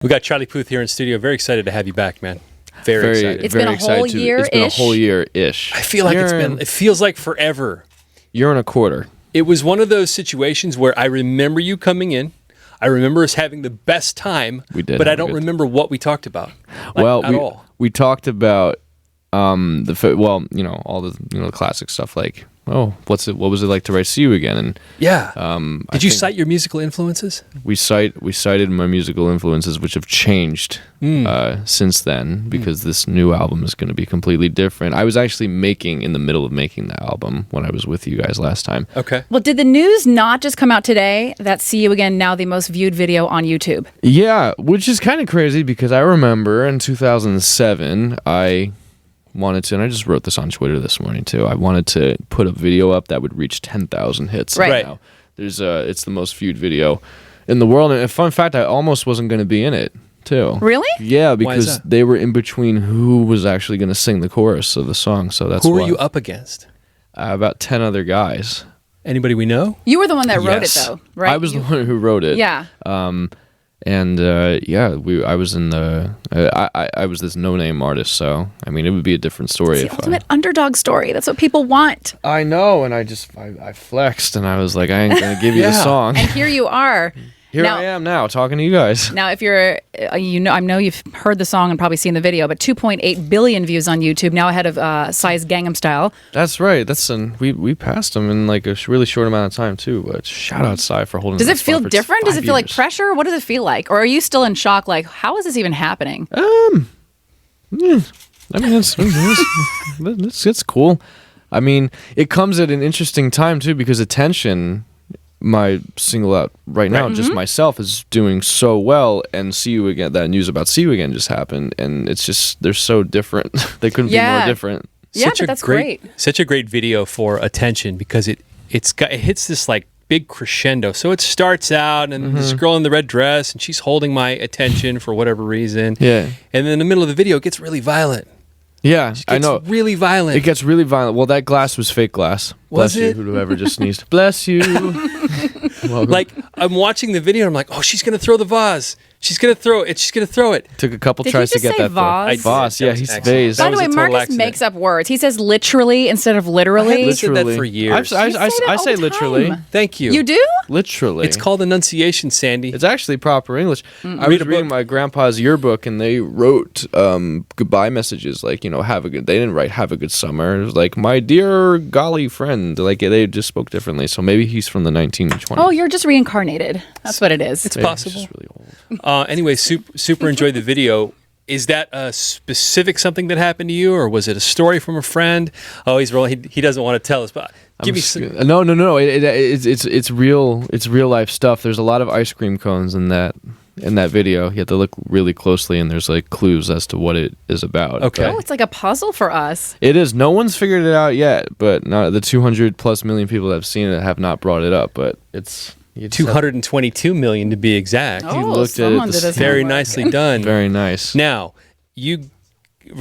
We got Charlie Puth here in studio. Very excited to have you back, man. Very excited. It's been a whole year-ish. It's been a whole year-ish. I feel like it feels like forever. Year and a quarter. It was one of those situations where I remember you coming in. I remember us having the best time. We did, but I don't remember what we talked about. At all. We talked about all the classic stuff like, what was it like to write "See You Again"? And did you cite your musical influences? We cited my musical influences, which have changed since then, because this new album is going to be completely different. I was actually in the middle of making the album when I was with you guys last time. Okay. Well, did the news not just come out today that "See You Again" now the most viewed video on YouTube? Yeah, which is kind of crazy because I remember in 2007 I wanted to, and I just wrote this on Twitter this morning too, I wanted to put a video up that would reach 10,000 hits. Right. Now. It's the most viewed video in the world, and a fun fact, I almost wasn't going to be in it too. Really? Yeah, because they were in between who was actually going to sing the chorus of the song, so that's who were you up against? About 10 other guys. Anybody we know? You were the one that wrote it though, right? I was the one who wrote it. Yeah. I was in the. I was this no-name artist, so I mean, it would be a different story. It's the ultimate underdog story. That's what people want. I know, and I flexed, and I was like, I ain't gonna give you the song. And here you are. I am now talking to you guys. Now, if you're, I know you've heard the song and probably seen the video, but 2.8 billion views on YouTube, now ahead of Psy's Gangnam Style. That's right. We passed him in like a really short amount of time too. But shout out Psy for holding. Does it feel different? Does it feel like pressure? What does it feel like? Or are you still in shock? Like, how is this even happening? I mean, it's cool. I mean, it comes at an interesting time too, because Attention, my single out right now, just myself, is doing so well, and See You Again, that news about See You Again just happened, and it's just, they're so different. They couldn't be more different. Yeah, but that's great. Such a great video for Attention, because it hits this like big crescendo. So it starts out, and this girl in the red dress, and she's holding my attention for whatever reason. Yeah. And then in the middle of the video, it gets really violent. Yeah, I know. Really violent. It gets really violent. Well, that glass was fake glass. Was Bless it? you, whoever just sneezed. Bless you. Like, I'm watching the video, and I'm like, oh, she's going to throw the vase. She's going to throw it. She's going to throw it. Took a couple tries to get that. Vase? Vase, yeah, he's vase. By the way, Marcus makes up words. He says literally instead of literally. I've said that for years. I say literally. Thank you. You do? Literally. It's called enunciation, Sandy. It's actually proper English. I was reading my grandpa's yearbook, and they wrote goodbye messages, like, they didn't write have a good summer. It was like, my dear golly friend. Like, they just spoke differently. So maybe he's from the 1920s. Oh, you're just reincarnated. That's what it is. It's possible. He's just really old. Anyway, super enjoyed the video. Is that a specific something that happened to you, or was it a story from a friend? Oh, he's rolling. He doesn't want to tell us, but give me some. No. It's real. It's real life stuff. There's a lot of ice cream cones in that video. You have to look really closely, and there's like clues as to what it is about. Okay. Oh, it's like a puzzle for us. It is. No one's figured it out yet, but the 200+ million people that have seen it have not brought it up. But it's 222 million to be exact. Oh, you looked at it. Very nicely done. Very nice. Now, you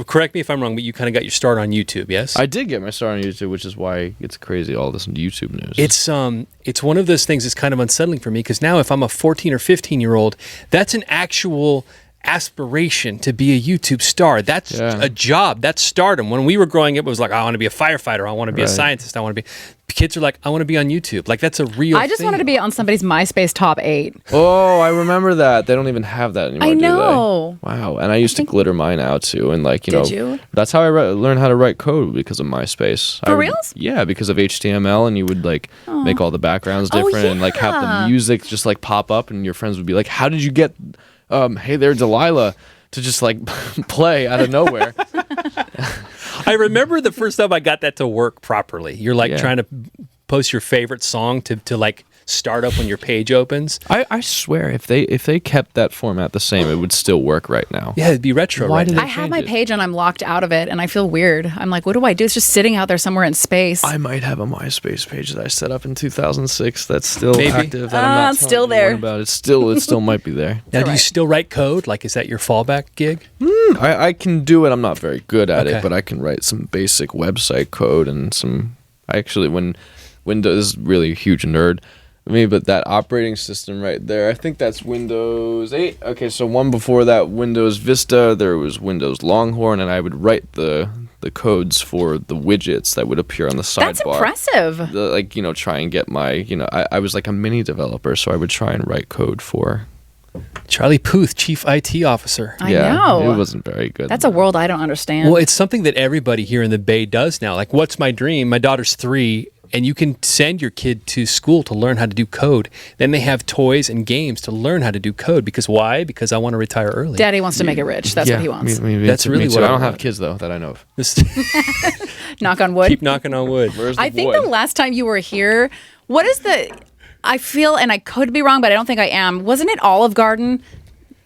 correct me if I'm wrong, but you kind of got your start on YouTube, yes? I did get my start on YouTube, which is why it's crazy, all this YouTube news. It's one of those things that's kind of unsettling for me, because now if I'm a 14 or 15-year-old, that's an actual aspiration to be a YouTube star. That's a job. That's stardom. When we were growing up, it was like, I want to be a firefighter. I want to be a scientist. I want to be... Kids are like, I want to be on YouTube. Like, that's a real I just wanted to be on somebody's MySpace top 8. Oh, I remember that. They don't even have that anymore, I do know. they? Wow. And I used to glitter mine out, too. And, like, Did you? That's how I learned how to write code, because of MySpace. For reals? Yeah, because of HTML, and you would, like, make all the backgrounds different and, like, have the music just, like, pop up, and your friends would be like, how did you get, hey there, Delilah, to just, like, play out of nowhere? I remember the first time I got that to work properly. You're like trying to post your favorite song to like start up when your page opens. I swear, if they kept that format the same, it would still work right now. Yeah, it'd be retro. Why right did now. I have my page and I'm locked out of it, and I feel weird. I'm like, what do I do? It's just sitting out there somewhere in space. I might have a MySpace page that I set up in 2006 that's still active. That I'm not still there. About it still might be there. Now, do you still write code? Like, is that your fallback gig? I can do it. I'm not very good at it, but I can write some basic website code and some. When Windows is really a huge nerd. me, but that operating system right there, I think that's Windows 8. Okay, so one before that, Windows Vista, there was Windows Longhorn, and I would write the codes for the widgets that would appear on the sidebar. That's impressive. Like, try and get my, I was like a mini developer, so I would try and write code for... Charlie Puth, Chief IT Officer. I know. It wasn't very good. That's a world I don't understand. Well, it's something that everybody here in the Bay does now. Like, what's my dream? My daughter's 3, and you can send your kid to school to learn how to do code. Then they have toys and games to learn how to do code. Because why? Because I want to retire early. Daddy wants to make it rich. That's what he wants. That's really what I don't have kids, though, that I know of. Knock on wood. Keep knocking on wood. I think the last time you were here, what is I feel, and I could be wrong, but I don't think I am. Wasn't it Olive Garden?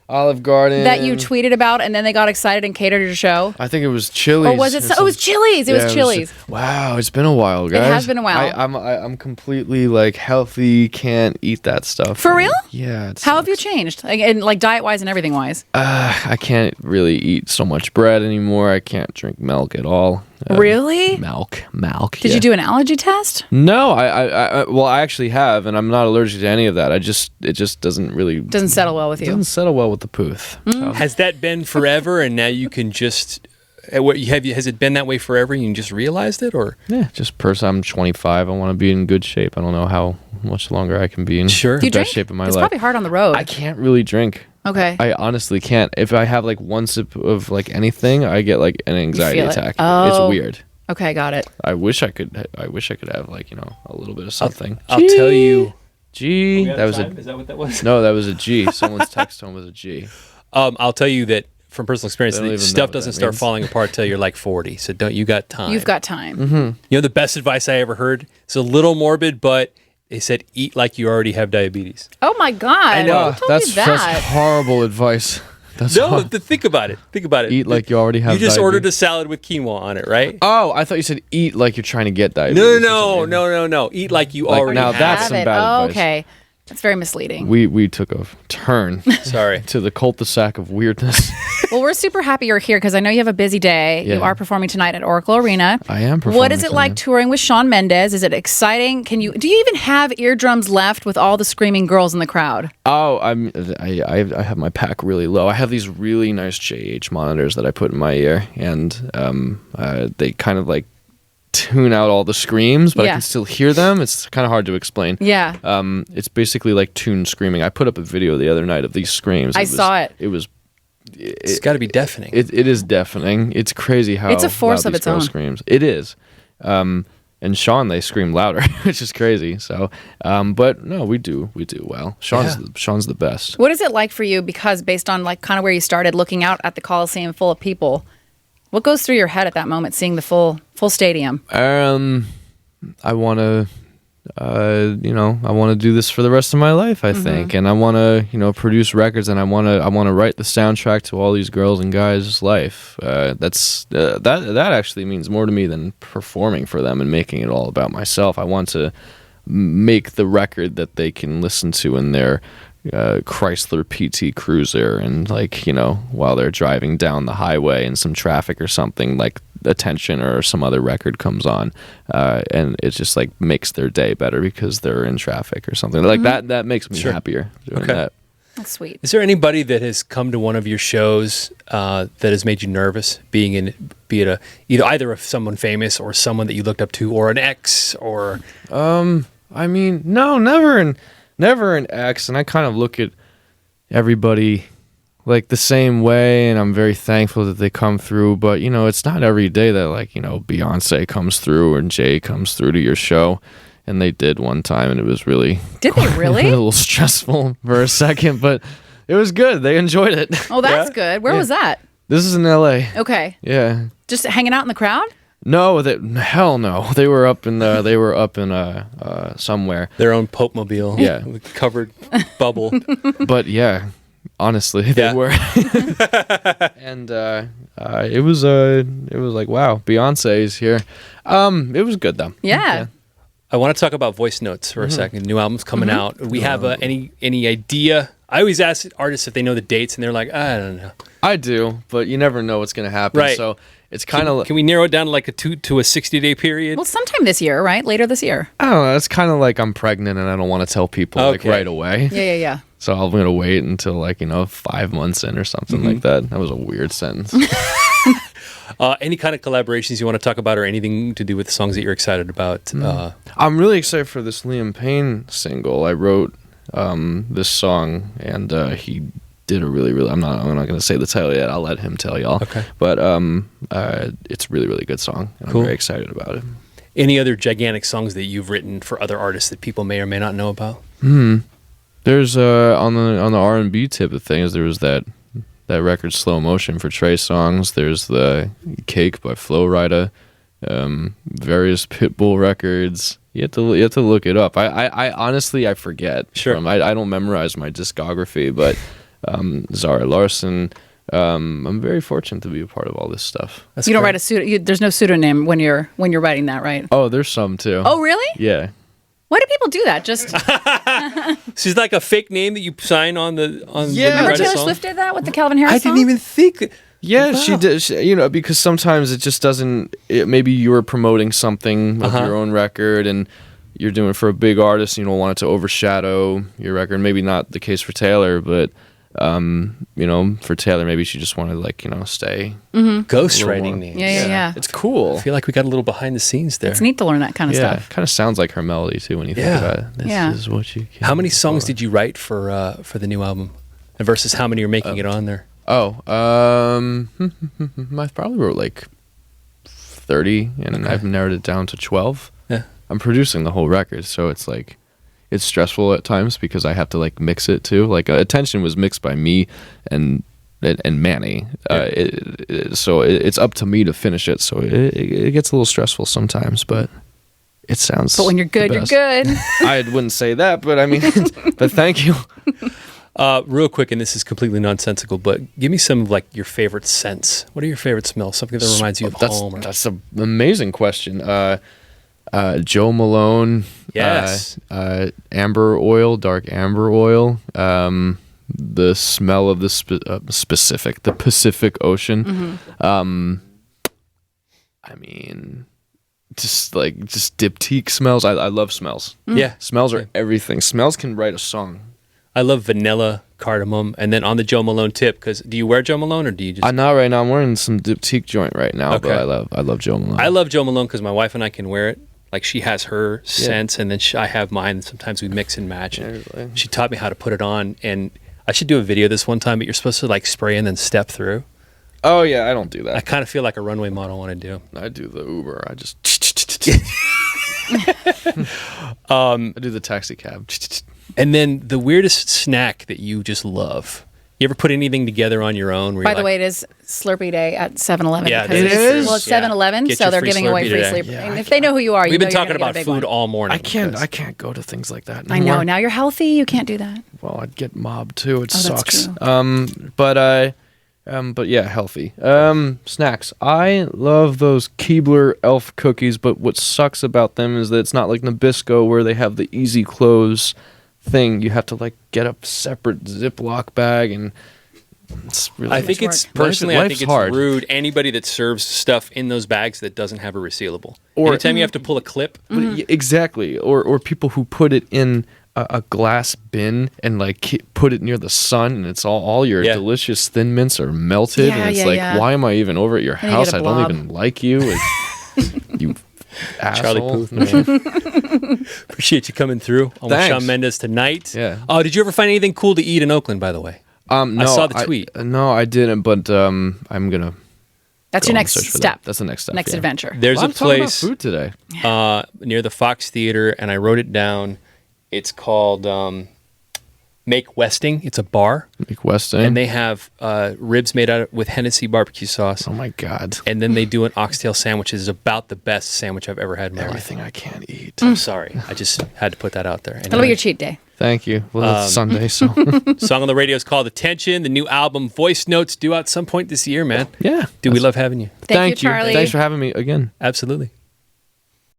Olive Garden. That you tweeted about, and then they got excited and catered your show? I think it was Chili's. Or was it? It was Chili's. It was Chili's. Wow, it's been a while, guys. It has been a while. I'm completely like healthy. Can't eat that stuff. For real? Yeah. How have you changed? Like diet wise and everything wise? I can't really eat so much bread anymore. I can't drink milk at all. Really? Milk. Did you do an allergy test? No, I actually have, and I'm not allergic to any of that. It just doesn't settle well with you. Doesn't settle well with the Puth. So. Has that been forever, and now you can just? Has it been that way forever? And you just realized it, or? Yeah, I'm 25. I want to be in good shape. I don't know how much longer I can be in the best shape of my life. It's probably hard on the road. I can't really drink. Okay. I honestly can't. If I have like one sip of like anything, I get like an anxiety attack. Oh. It's weird. Okay, got it. I wish I could have like, a little bit of something. I'll tell you. G. That was Is that what that was? No, that was a G. Someone's text tone was a G. I'll tell you that from personal experience, stuff doesn't start means. falling apart till you're like 40. So you got time. You've got time. Mm-hmm. The best advice I ever heard. It's a little morbid, but they said eat like you already have diabetes. Oh my God! I know. Who told you that? That's horrible advice. Think about it. Eat like you already have. You just diabetes. ordered a salad with quinoa on it, right? Oh, I thought you said eat like you're trying to get diabetes. No. Eat like you already now have. that's some bad advice. Okay. That's very misleading. We took a turn. Sorry. To the cul-de-sac of weirdness. Well, we're super happy you're here because I know you have a busy day. Yeah. You are performing tonight at Oracle Arena. I am performing. What is it like touring with Shawn Mendes? Is it exciting? Do you even have eardrums left with all the screaming girls in the crowd? Oh, I have my pack really low. I have these really nice JH monitors that I put in my ear, and they kind of like tune out all the screams, but I can still hear them. It's kind of hard to explain. Yeah. It's basically like tuned screaming. I put up a video the other night of these screams. I saw it. It's got to be deafening. It is deafening. It's crazy how it's a force loud of its these girls own. Screams. It is. And Shawn, they scream louder, which is crazy. So, but no, we do well. Shawn's the best. What is it like for you? Because based on like kind of where you started, looking out at the Coliseum full of people, what goes through your head at that moment, seeing the full stadium? I want to, I want to do this for the rest of my life, I think, and I want to, produce records, and I want to write the soundtrack to all these girls and guys' life. That actually means more to me than performing for them and making it all about myself. I want to make the record that they can listen to in their Chrysler PT Cruiser, and while they're driving down the highway in some traffic or something, like Attention or some other record comes on, and it just like makes their day better because they're in traffic or something like that. That makes me happier doing that. That's sweet. Is there anybody that has come to one of your shows that has made you nervous, be it either someone famous or someone that you looked up to, or an ex, or? I mean, no, never an ex, and I kind of look at everybody like the same way, and I'm very thankful that they come through, but it's not every day that Beyonce comes through or Jay comes through to your show, and they did one time, and it was really a little stressful for a second, but it was good. They enjoyed it. Oh, that's good. Where was that? This is in LA. Okay. Yeah. Just hanging out in the crowd? No, hell no. They were up in somewhere. Their own Pope mobile. Yeah. With covered bubble. But yeah, honestly, they were. And it was like, wow, Beyonce's here. It was good though. Yeah. I want to talk about voice notes for a second. New album's coming out. We have any idea? I always ask artists if they know the dates, and they're like, I don't know. I do, but you never know what's going to happen. Right. So It's kind of. Can we narrow it down to like a 60-day period? Well, sometime this year, right? Later this year. I don't know. It's kind of like I'm pregnant and I don't want to tell people like right away. Yeah. So I'm gonna wait until like 5 months in or something like that. That was a weird sentence. Any kind of collaborations you want to talk about, or anything to do with the songs that you're excited about? I'm really excited for this Liam Payne single. I wrote this song, and he did a really. I'm not going to say the title yet. I'll let him tell y'all. Okay. But it's a really good song. And Cool. I'm very excited about it. Any other gigantic songs that you've written for other artists that people may or may not know about? There's on the R&B tip of things. There was that record Slow Motion for Trey Songz. There's the Cake by Flo Rida. Various Pitbull records. You have to look it up. I honestly I forget. Sure. I don't memorize my discography, but Zara Larsson. I'm very fortunate to be a part of all this stuff. That's You don't great. write there's no pseudonym when you're writing that, right? Oh, there's some too. Oh, really? Yeah. Why do people do that? Just She's like a fake name that you sign on the on. Yeah. when you remember write a Taylor song? Swift did that with the Calvin Harris I song? didn't even think. Yeah, Wow. she did. Because sometimes it just doesn't. Maybe you were promoting something of your own record, and you're doing it for a big artist. And you don't want it to overshadow your record. Maybe not the case for Taylor, but for Taylor, maybe she just wanted stay. Ghostwriting names. Yeah. It's cool. I feel like we got a little behind the scenes there. It's neat to learn that kind of Yeah, stuff. kind of sounds like her melody too when you think about it. This Yeah. is what you. How many songs did you write for the new album, and versus how many are making it on there? I probably wrote like 30, and I've narrowed it down to 12. Yeah. I'm producing the whole record, so it's like it's stressful at times because I have to like mix it too. Like Attention was mixed by me and Manny, so it's up to me to finish it. So it gets a little stressful sometimes, but it sounds. But when you're good, the you're best. good. I wouldn't say that, but I mean, but thank you. Real quick, and this is completely nonsensical, but give me some of like your favorite scents. What are your favorite smells? Something that reminds you of home. That's an amazing question. Joe Malone. Yes. Amber oil, dark amber oil. The smell of the the Pacific Ocean. I mean, just diptyque smells. I love smells. Yeah. Smells are everything. Smells can write a song. I love vanilla, cardamom, and then on the Joe Malone tip, because do you wear Joe Malone or do you just? I'm not right now. I'm wearing some diptyque joint right now, Okay. but I love Joe Malone. I love Joe Malone because my wife and I can wear it. Like she has her scents, and then I have mine. And sometimes we mix and match. She taught me how to put it on, and I should do a video this one time. But you're supposed to like spray and then step through. Oh yeah, I don't do that. I kind of feel like a runway model when I do. I do the Uber. I just. I do the taxi cab. And then the weirdest snack that you just love. You ever put anything together on your own? Where By you're the like, way, it is Slurpee Day at 7-Eleven. Yeah, because it is? Well, it's Yeah. 7-Eleven, Get so your they're free giving away Slurpee free today. Slurpee. Yeah, And if they know who you are, we've you know been you're talking gonna about get a big food one. all morning. I can't go to things like that I anymore. know. Now you're healthy. You can't do that. Well, I'd get mobbed too. It Oh, that's sucks. true. But yeah, healthy. Snacks. I love those Keebler Elf cookies, but what sucks about them is that it's not like Nabisco where they have the easy close thing. You have to like get a separate Ziploc bag, and it's really. I think much it's work. personally, I Life's think it's hard. rude. Anybody that serves stuff in those bags that doesn't have a resealable. Or- Anytime you have to pull a clip, Exactly. Or people who put it in a glass bin and like put it near the sun, and it's all your Yeah. delicious Thin Mints are melted, Yeah, and it's yeah, like, yeah. why am I even over at your And you house? get a I don't blob. even like you. You Charlie asshole. Puth. Appreciate you coming through on with Thanks. Shawn Mendes tonight. Yeah. Oh, did you ever find anything cool to eat in Oakland? By the way, No, saw the tweet. No, I didn't, but I'm gonna. That's go your on next search for step. that. That's the next step. Next yeah. adventure. there's Well, a I'm talking about place food today. near the Fox Theater, and I wrote it down. It's called Make Westing. It's a bar, Make Westing. and they have ribs made with Hennessy barbecue sauce. Oh my god! And then they do an oxtail sandwich. It's about the best sandwich I've ever had in my life. Everything I can't eat. I'm sorry. I just had to put that out there. That'll be your cheat day. Thank you. Well, it's Sunday, so Song on the radio is called Attention. The new album, Voice Notes, due out some point this year, man. yeah. Dude, we love having you. Thank you, Charlie. Thanks for having me again. Absolutely.